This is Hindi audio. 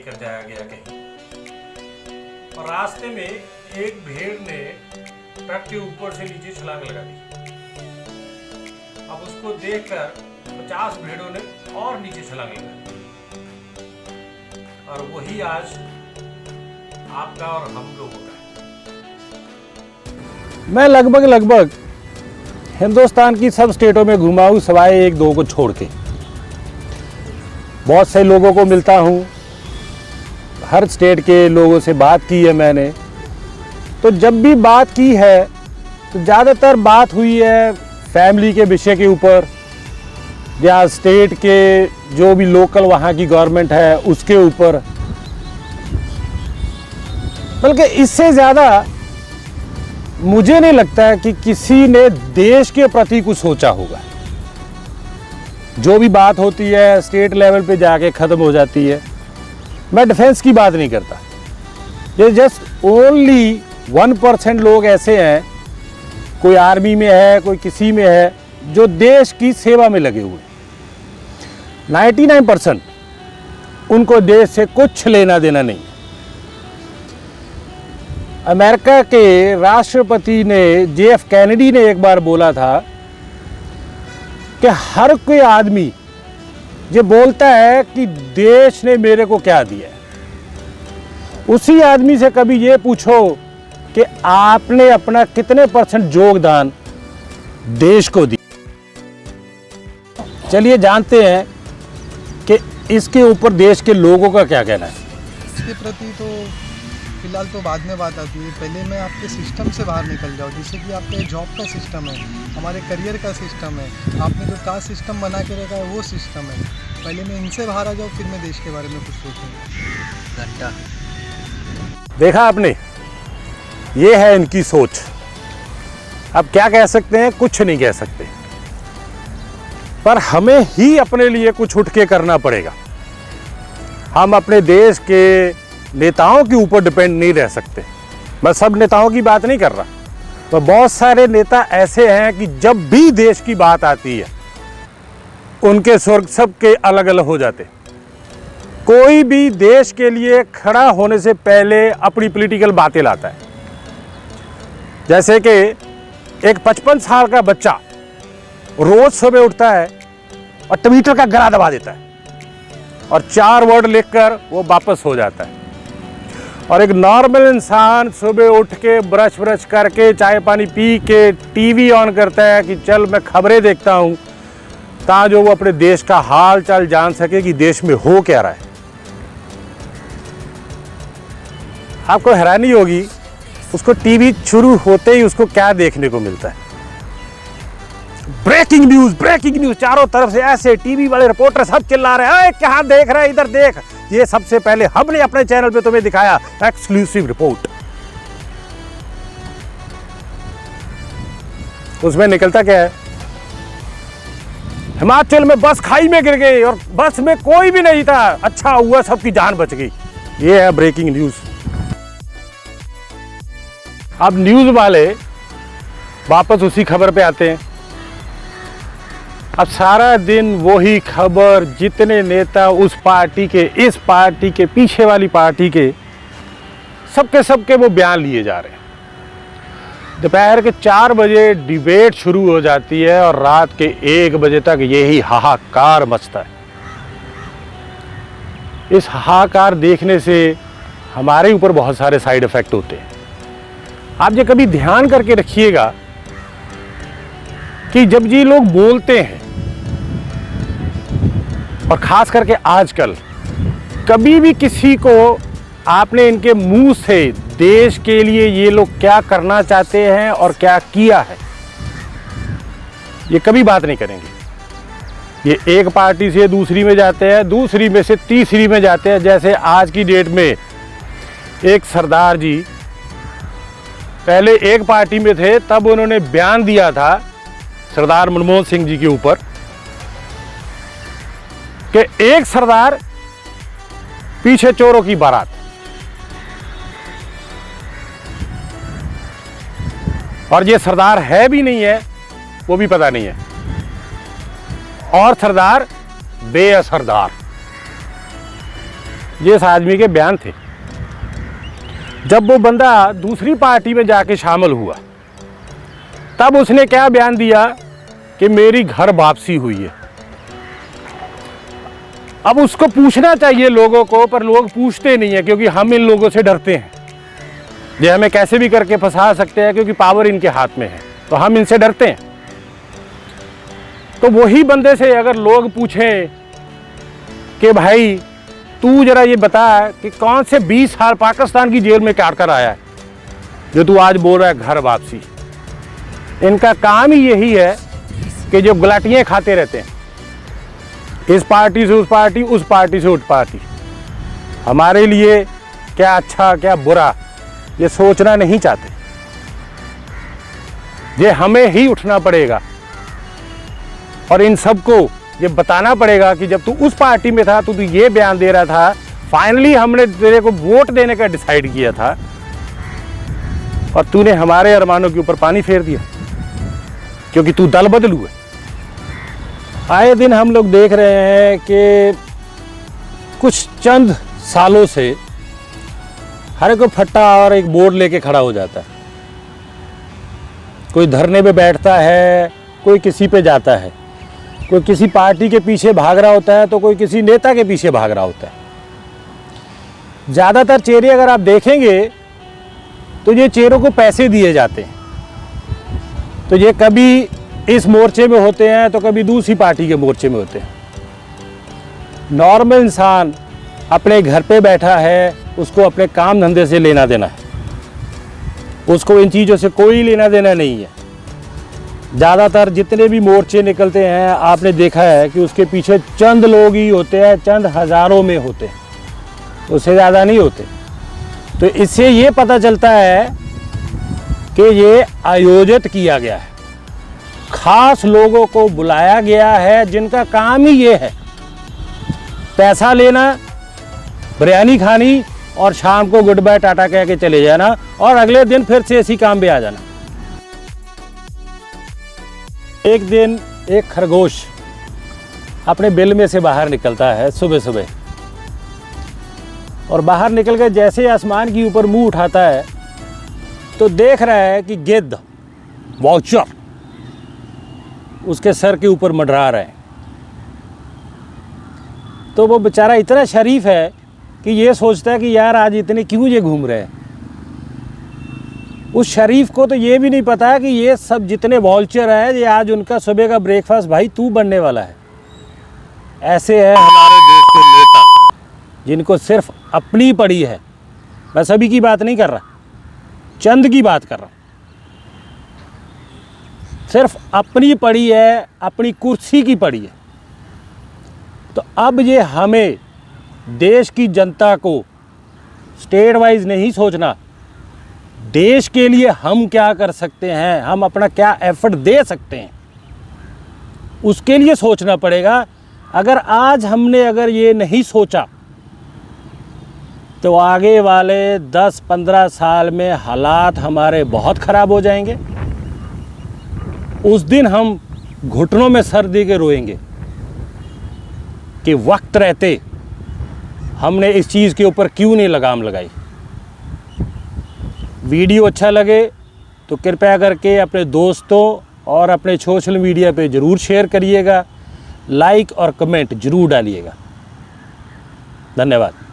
लेकर जाया गया कहीं, और रास्ते में एक भेड़ ने ट्रक के ऊपर से नीचे छलांग लगा दी। अब उसको देखकर 50 भेड़ों ने और नीचे छलांग लगा दी, और वही आज आपका और हम लोगों का है। मैं लगभग हिंदुस्तान की सब स्टेटों में घुमा हूँ सिवाय एक दो को छोड़ के। बहुत से लोगों को मिलता हूँ, हर स्टेट के लोगों से बात की है मैंने। तो जब भी बात की है तो ज़्यादातर बात हुई है फैमिली के विषय के ऊपर, या स्टेट के जो भी लोकल वहाँ की गवर्नमेंट है उसके ऊपर। बल्कि इससे ज़्यादा मुझे नहीं लगता कि किसी ने देश के प्रति कुछ सोचा होगा। जो भी बात होती है स्टेट लेवल पे जाके ख़त्म हो जाती है। मैं डिफेंस की बात नहीं करता, ये जस्ट ओनली 1% लोग ऐसे हैं, कोई आर्मी में है, कोई किसी में है, जो देश की सेवा में लगे हुए। 99% उनको देश से कुछ लेना देना नहीं। अमेरिका के राष्ट्रपति ने JF कैनेडी ने एक बार बोला था कि हर कोई आदमी ये बोलता है कि देश ने मेरे को क्या दिया है। उसी आदमी से कभी ये पूछो कि आपने अपना कितने % योगदान देश को दिया। चलिए जानते हैं कि इसके ऊपर देश के लोगों का क्या कहना है। इसके प्रति तो फिलहाल तो बाद में बात आती है। पहले मैं आपके सिस्टम से बाहर निकल जाऊँ, जैसे कि आपके जॉब का सिस्टम है, हमारे करियर का सिस्टम है, आपने जो कास्ट सिस्टम बना के रखा है वो सिस्टम है। पहले मैं इनसे बाहर आ जाऊँ, फिर मैं देश के बारे में कुछ सोचूँ। घंटा देखा आपने, ये है इनकी सोच। अब क्या कह सकते हैं, कुछ नहीं कह सकते, पर हमें ही अपने लिए कुछ उठ के करना पड़ेगा। हम अपने देश के नेताओं के ऊपर डिपेंड नहीं रह सकते। मैं सब नेताओं की बात नहीं कर रहा, तो बहुत सारे नेता ऐसे हैं कि जब भी देश की बात आती है उनके स्वर्ग सबके अलग अलग हो जाते। कोई भी देश के लिए खड़ा होने से पहले अपनी पॉलिटिकल बातें लाता है। जैसे कि एक 55 साल का बच्चा रोज सुबह उठता है और ट्विटर का गला दबा देता है और 4 वर्ड लिखकर वो वापस हो जाता है। और एक नॉर्मल इंसान सुबह उठ के ब्रश करके चाय पानी पी के टीवी ऑन करता है कि चल मैं खबरें देखता हूँ, ताकि वो अपने देश का हाल चाल जान सके कि देश में हो क्या रहा है। आपको हैरानी होगी, उसको टीवी शुरू होते ही उसको क्या देखने को मिलता है, ब्रेकिंग न्यूज। चारों तरफ से ऐसे टीवी वाले रिपोर्टर सब चिल्ला रहे हैं, क्या देख रहा है, इधर देख। ये सबसे पहले हमने अपने चैनल पे तुम्हें दिखाया, एक्सक्लूसिव रिपोर्ट। उसमें निकलता क्या है, हिमाचल में बस खाई में गिर गई और बस में कोई भी नहीं था, अच्छा हुआ सबकी जान बच गई। ये है ब्रेकिंग न्यूज। अब न्यूज वाले वापस उसी खबर पे आते हैं। अब सारा दिन वही खबर, जितने नेता उस पार्टी के, इस पार्टी के, पीछे वाली पार्टी के, सबके वो बयान लिए जा रहे हैं। दोपहर के 4 बजे डिबेट शुरू हो जाती है और रात के 1 बजे तक यही हाहाकार मचता है। इस हाहाकार देखने से हमारे ऊपर बहुत सारे साइड इफेक्ट होते हैं। आप ये कभी ध्यान करके रखिएगा कि जब ये लोग बोलते हैं, और खास करके आजकल, कभी भी किसी को आपने इनके मुंह से देश के लिए ये लोग क्या करना चाहते हैं और क्या किया है, ये कभी बात नहीं करेंगे। ये एक पार्टी से दूसरी में जाते हैं, दूसरी में से तीसरी में जाते हैं। जैसे आज की डेट में एक सरदार जी पहले एक पार्टी में थे, तब उन्होंने बयान दिया था सरदार मनमोहन सिंह जी के ऊपर कि एक सरदार पीछे चोरों की बारात। और ये सरदार है भी नहीं है, वो भी पता नहीं है। और सरदार बेअसरदार। ये इस आदमी के बयान थे। जब वो बंदा दूसरी पार्टी में जाके शामिल हुआ तब उसने क्या बयान दिया कि मेरी घर वापसी हुई है। अब उसको पूछना चाहिए लोगों को, पर लोग पूछते नहीं है क्योंकि हम इन लोगों से डरते हैं। ये हमें कैसे भी करके फंसा सकते हैं क्योंकि पावर इनके हाथ में है, तो हम इनसे डरते हैं। तो वही बंदे से अगर लोग पूछें कि भाई तू जरा ये बता कि कौन से 20 साल पाकिस्तान की जेल में काट कर आया है जो तू आज बोल रहा है घर वापसी। इनका काम ही यही है कि जो गुलाटियाँ खाते रहते हैं, इस पार्टी से उस पार्टी, उस पार्टी से उस पार्टी। हमारे लिए क्या अच्छा क्या बुरा ये सोचना नहीं चाहते। ये हमें ही उठना पड़ेगा और इन सबको ये बताना पड़ेगा कि जब तू उस पार्टी में था तो तू ये बयान दे रहा था, फाइनली हमने तेरे को वोट देने का डिसाइड किया था और तूने हमारे अरमानों के ऊपर पानी फेर दिया क्योंकि तू दल बदलू है। आए दिन हम लोग देख रहे हैं कि कुछ चंद सालों से हर एक फट्टा और एक बोर्ड लेके खड़ा हो जाता है। कोई धरने पे बैठता है, कोई किसी पे जाता है, कोई किसी पार्टी के पीछे भाग रहा होता है तो कोई किसी नेता के पीछे भाग रहा होता है। ज़्यादातर चेहरे अगर आप देखेंगे तो ये चेहरों को पैसे दिए जाते हैं। तो ये कभी इस मोर्चे में होते हैं तो कभी दूसरी पार्टी के मोर्चे में होते हैं। नॉर्मल इंसान अपने घर पे बैठा है, उसको अपने काम धंधे से लेना देना है, उसको इन चीज़ों से कोई लेना देना नहीं है। ज़्यादातर जितने भी मोर्चे निकलते हैं आपने देखा है कि उसके पीछे चंद लोग ही होते हैं, चंद हज़ारों में होते हैं, उससे ज़्यादा नहीं होते। तो इससे ये पता चलता है कि ये आयोजित किया गया है, खास लोगों को बुलाया गया है जिनका काम ही ये है पैसा लेना, बिरयानी खानी और शाम को गुड बाय टाटा कह के चले जाना और अगले दिन फिर से इसी काम पे आ जाना। एक दिन एक खरगोश अपने बिल में से बाहर निकलता है सुबह सुबह और बाहर निकल कर जैसे आसमान के ऊपर मुंह उठाता है तो देख रहा है कि गिद्ध वाउचर उसके सर के ऊपर मंडरा रहे हैं। तो वो बेचारा इतना शरीफ है कि ये सोचता है कि यार आज इतने क्यों ये घूम रहे हैं। उस शरीफ को तो ये भी नहीं पता है कि ये सब जितने वॉल्चर हैं ये आज उनका सुबह का ब्रेकफास्ट भाई तू बनने वाला है। ऐसे है हमारे देश के नेता जिनको सिर्फ अपनी पड़ी है। मैं सभी की बात नहीं कर रहा, चंद की बात कर रहा हूँ। सिर्फ अपनी पड़ी है, अपनी कुर्सी की पड़ी है। तो अब ये हमें देश की जनता को स्टेट वाइज नहीं सोचना, देश के लिए हम क्या कर सकते हैं, हम अपना क्या एफर्ट दे सकते हैं, उसके लिए सोचना पड़ेगा। अगर आज हमने अगर ये नहीं सोचा तो आगे वाले 10-15 साल में हालात हमारे बहुत ख़राब हो जाएंगे। उस दिन हम घुटनों में सर दे के रोएंगे कि वक्त रहते हमने इस चीज़ के ऊपर क्यों नहीं लगाम लगाई। वीडियो अच्छा लगे तो कृपया करके अपने दोस्तों और अपने सोशल मीडिया पे ज़रूर शेयर करिएगा, लाइक और कमेंट ज़रूर डालिएगा। धन्यवाद।